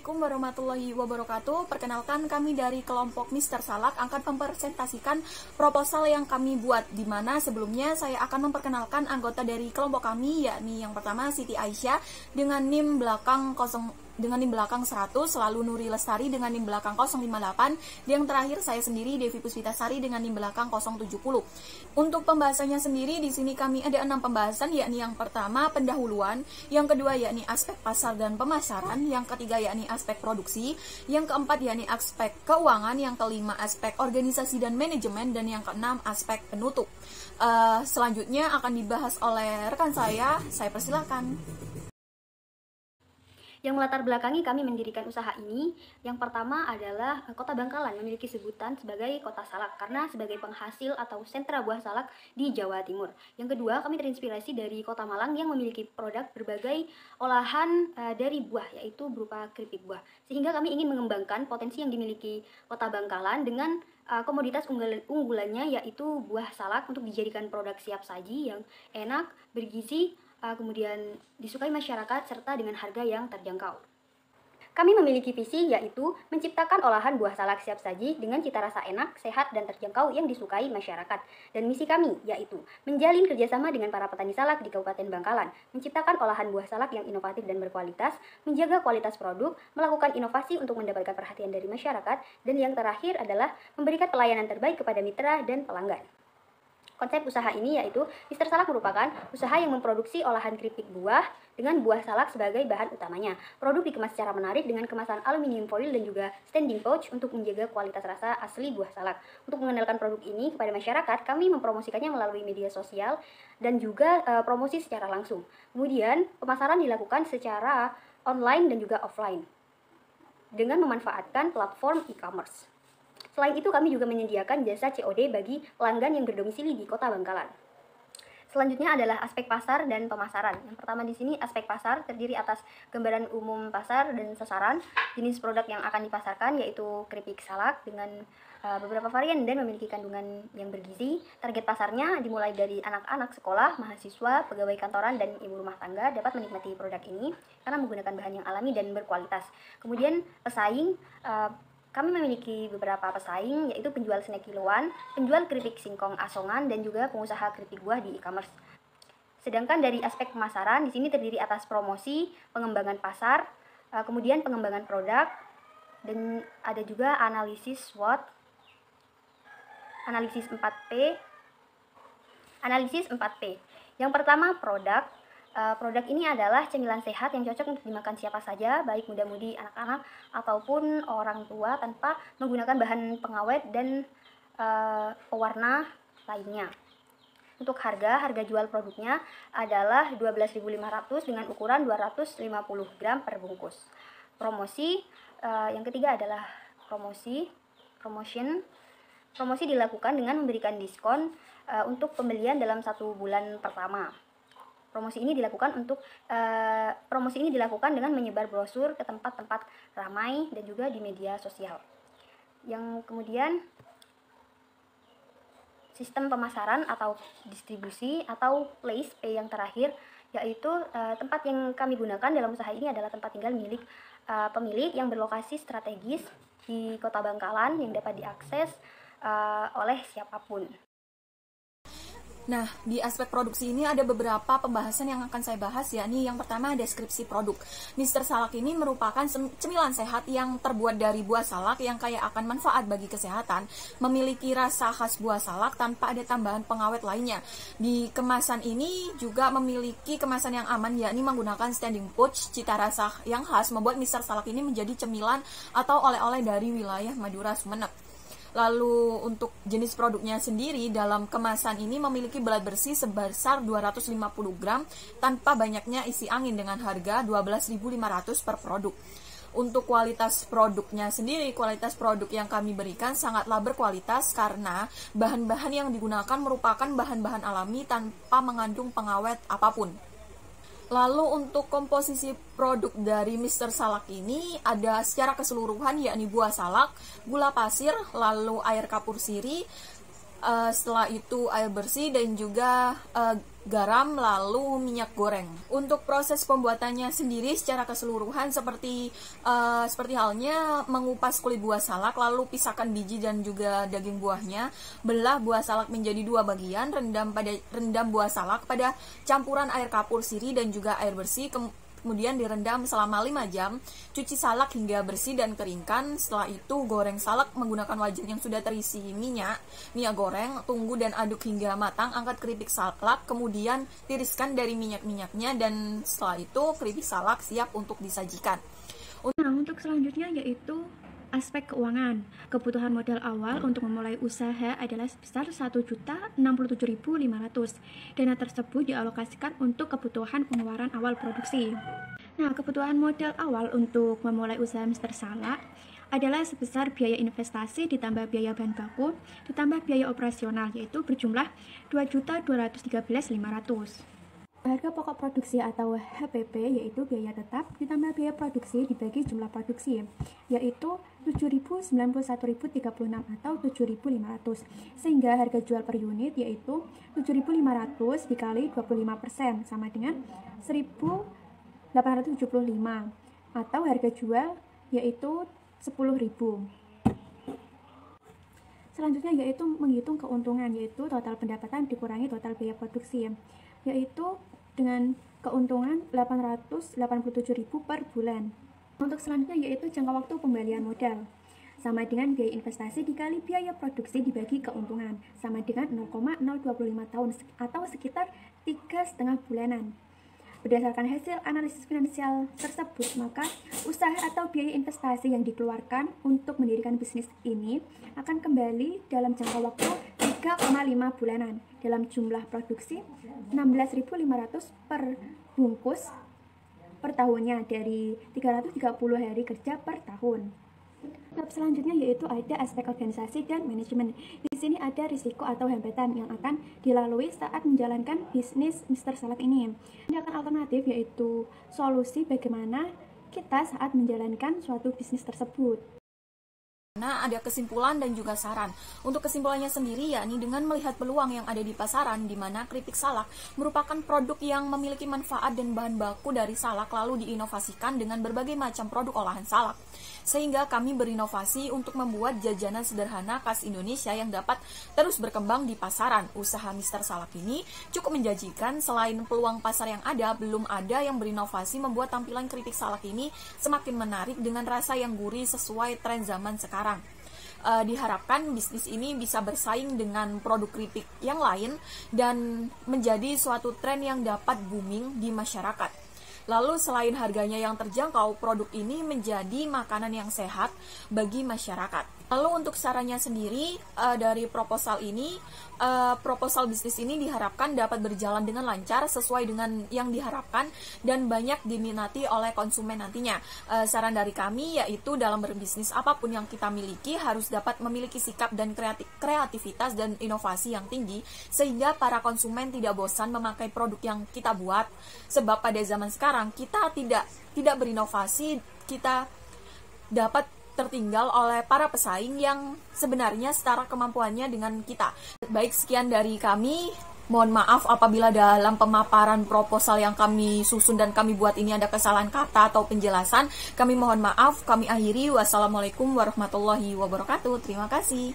Assalamualaikum warahmatullahi wabarakatuh. Perkenalkan, kami dari kelompok Mr. Salak akan mempresentasikan proposal yang kami buat, di mana sebelumnya saya akan memperkenalkan anggota dari kelompok kami, yakni yang pertama Siti Aisyah dengan NIM belakang 100, lalu Nuri Lestari dengan NIM belakang 058, yang terakhir saya sendiri Devi Puspitasari dengan NIM belakang 070. Untuk pembahasannya sendiri di sini kami ada 6 pembahasan, yakni yang pertama pendahuluan, yang kedua yakni aspek pasar dan pemasaran, yang ketiga yakni aspek produksi, yang keempat yakni aspek keuangan, yang kelima aspek organisasi dan manajemen, dan yang keenam aspek penutup. Selanjutnya akan dibahas oleh rekan saya persilahkan. Yang melatar belakangi kami mendirikan usaha ini, yang pertama adalah Kota Bangkalan memiliki sebutan sebagai Kota Salak karena sebagai penghasil atau sentra buah salak di Jawa Timur. Yang kedua, kami terinspirasi dari Kota Malang yang memiliki produk berbagai olahan dari buah, yaitu berupa keripik buah. Sehingga kami ingin mengembangkan potensi yang dimiliki Kota Bangkalan dengan komoditas unggulannya, yaitu buah salak untuk dijadikan produk siap saji yang enak, bergizi, kemudian disukai masyarakat, serta dengan harga yang terjangkau. Kami memiliki visi, yaitu menciptakan olahan buah salak siap saji dengan cita rasa enak, sehat, dan terjangkau yang disukai masyarakat. Dan misi kami, yaitu menjalin kerjasama dengan para petani salak di Kabupaten Bangkalan, menciptakan olahan buah salak yang inovatif dan berkualitas, menjaga kualitas produk, melakukan inovasi untuk mendapatkan perhatian dari masyarakat, dan yang terakhir adalah memberikan pelayanan terbaik kepada mitra dan pelanggan. Konsep usaha ini yaitu Mr. Salak merupakan usaha yang memproduksi olahan keripik buah dengan buah salak sebagai bahan utamanya. Produk dikemas secara menarik dengan kemasan aluminium foil dan juga standing pouch untuk menjaga kualitas rasa asli buah salak. Untuk mengenalkan produk ini kepada masyarakat, kami mempromosikannya melalui media sosial dan juga promosi secara langsung. Kemudian, pemasaran dilakukan secara online dan juga offline dengan memanfaatkan platform e-commerce. Selain itu, kami juga menyediakan jasa COD bagi pelanggan yang berdomisili di Kota Bangkalan. Selanjutnya adalah aspek pasar dan pemasaran. Yang pertama di sini aspek pasar terdiri atas gambaran umum pasar dan sasaran. Jenis produk yang akan dipasarkan yaitu keripik salak dengan beberapa varian dan memiliki kandungan yang bergizi. Target pasarnya dimulai dari anak-anak sekolah, mahasiswa, pegawai kantoran, dan ibu rumah tangga dapat menikmati produk ini karena menggunakan bahan yang alami dan berkualitas. Kemudian pesaing, kami memiliki beberapa pesaing, yaitu penjual snack kiloan, penjual keripik singkong asongan, dan juga pengusaha keripik buah di e-commerce. Sedangkan dari aspek pemasaran, di sini terdiri atas promosi, pengembangan pasar, kemudian pengembangan produk, dan ada juga analisis SWOT, analisis 4P. Analisis 4P. Yang pertama, produk. Produk ini adalah cemilan sehat yang cocok untuk dimakan siapa saja, baik muda-mudi, anak-anak, ataupun orang tua tanpa menggunakan bahan pengawet dan pewarna lainnya. Untuk harga jual produknya adalah 12.500 dengan ukuran 250 gram per bungkus. Promosi, yang ketiga adalah promotion. Promosi dilakukan dengan memberikan diskon untuk pembelian dalam 1 bulan pertama. Promosi ini dilakukan dengan menyebar brosur ke tempat-tempat ramai dan juga di media sosial. Yang kemudian sistem pemasaran atau distribusi atau place pay yang terakhir, yaitu tempat yang kami gunakan dalam usaha ini adalah tempat tinggal milik pemilik yang berlokasi strategis di Kota Bangkalan yang dapat diakses oleh siapapun. Nah, di aspek produksi ini ada beberapa pembahasan yang akan saya bahas, yakni yang pertama deskripsi produk. Mr. Salak ini merupakan cemilan sehat yang terbuat dari buah salak yang kaya akan manfaat bagi kesehatan, memiliki rasa khas buah salak tanpa ada tambahan pengawet lainnya. Di kemasan ini juga memiliki kemasan yang aman, yakni menggunakan standing pouch. Cita rasa yang khas membuat Mr. Salak ini menjadi cemilan atau oleh-oleh dari wilayah Madura Sumeneb. Lalu untuk jenis produknya sendiri, dalam kemasan ini memiliki berat bersih sebesar 250 gram tanpa banyaknya isi angin dengan harga 12.500 per produk. Untuk kualitas produknya sendiri, kualitas produk yang kami berikan sangatlah berkualitas karena bahan-bahan yang digunakan merupakan bahan-bahan alami tanpa mengandung pengawet apapun. Lalu untuk komposisi produk dari Mr. Salak ini ada secara keseluruhan, yakni buah salak, gula pasir, lalu air kapur sirih, setelah itu air bersih dan juga garam, lalu minyak goreng. Untuk proses pembuatannya sendiri secara keseluruhan seperti halnya mengupas kulit buah salak, lalu pisahkan biji dan juga daging buahnya, belah buah salak menjadi 2 bagian, rendam buah salak pada campuran air kapur sirih dan juga air bersih, kemudian direndam selama 5 jam, cuci salak hingga bersih dan keringkan. Setelah itu goreng salak menggunakan wajan yang sudah terisi minyak goreng, tunggu dan aduk hingga matang, angkat keripik salak, kemudian tiriskan dari minyak-minyaknya, dan setelah itu keripik salak siap untuk disajikan. Nah, untuk selanjutnya yaitu aspek keuangan. Kebutuhan modal awal untuk memulai usaha adalah sebesar 1.067.500. Dana tersebut dialokasikan untuk kebutuhan pengeluaran awal produksi. Nah, kebutuhan modal awal untuk memulai usaha Mr. Salak adalah sebesar biaya investasi ditambah biaya bahan baku ditambah biaya operasional, yaitu berjumlah 2.213.500. Harga pokok produksi atau HPP yaitu biaya tetap ditambah biaya produksi dibagi jumlah produksi, yaitu 7.091.036 atau 7.500, sehingga harga jual per unit yaitu 7.500 dikali 25% sama dengan 1.875, atau harga jual yaitu 10.000. Selanjutnya yaitu menghitung keuntungan, yaitu total pendapatan dikurangi total biaya produksi, yaitu dengan keuntungan 887.000 per bulan. Untuk selanjutnya yaitu jangka waktu pembalian modal, sama dengan biaya investasi dikali biaya produksi dibagi keuntungan, sama dengan 0,025 tahun atau sekitar 3,5 bulanan. Berdasarkan hasil analisis finansial tersebut, maka usaha atau biaya investasi yang dikeluarkan untuk mendirikan bisnis ini akan kembali dalam jangka waktu 3,5 bulanan dalam jumlah produksi 16.500 per bungkus per tahunnya dari 330 hari kerja per tahun. Tahap selanjutnya yaitu ada aspek organisasi dan manajemen. Di sini ada risiko atau hambatan yang akan dilalui saat menjalankan bisnis Mr. Salak ini. Tindakan alternatif yaitu solusi bagaimana kita saat menjalankan suatu bisnis tersebut. Nah, ada kesimpulan dan juga saran. Untuk kesimpulannya sendiri, yakni dengan melihat peluang yang ada di pasaran, di mana keripik salak merupakan produk yang memiliki manfaat dan bahan baku dari salak lalu diinovasikan dengan berbagai macam produk olahan salak. Sehingga kami berinovasi untuk membuat jajanan sederhana khas Indonesia yang dapat terus berkembang di pasaran. Usaha Mr. Salak ini cukup menjanjikan. Selain peluang pasar yang ada, belum ada yang berinovasi membuat tampilan keripik salak ini semakin menarik dengan rasa yang gurih sesuai tren zaman sekarang. Diharapkan bisnis ini bisa bersaing dengan produk keripik yang lain dan menjadi suatu tren yang dapat booming di masyarakat. Lalu selain harganya yang terjangkau, produk ini menjadi makanan yang sehat bagi masyarakat. Lalu untuk sarannya sendiri dari proposal ini, proposal bisnis ini diharapkan dapat berjalan dengan lancar sesuai dengan yang diharapkan dan banyak diminati oleh konsumen nantinya. Saran dari kami yaitu dalam berbisnis apapun yang kita miliki harus dapat memiliki sikap dan kreativitas dan inovasi yang tinggi sehingga para konsumen tidak bosan memakai produk yang kita buat. Sebab pada zaman sekarang kita tidak berinovasi, kita dapat tertinggal oleh para pesaing yang sebenarnya setara kemampuannya dengan kita. Baik, sekian dari kami. Mohon maaf apabila dalam pemaparan proposal yang kami susun dan kami buat ini ada kesalahan kata atau penjelasan. Kami mohon maaf, kami akhiri. Wassalamualaikum warahmatullahi wabarakatuh. Terima kasih.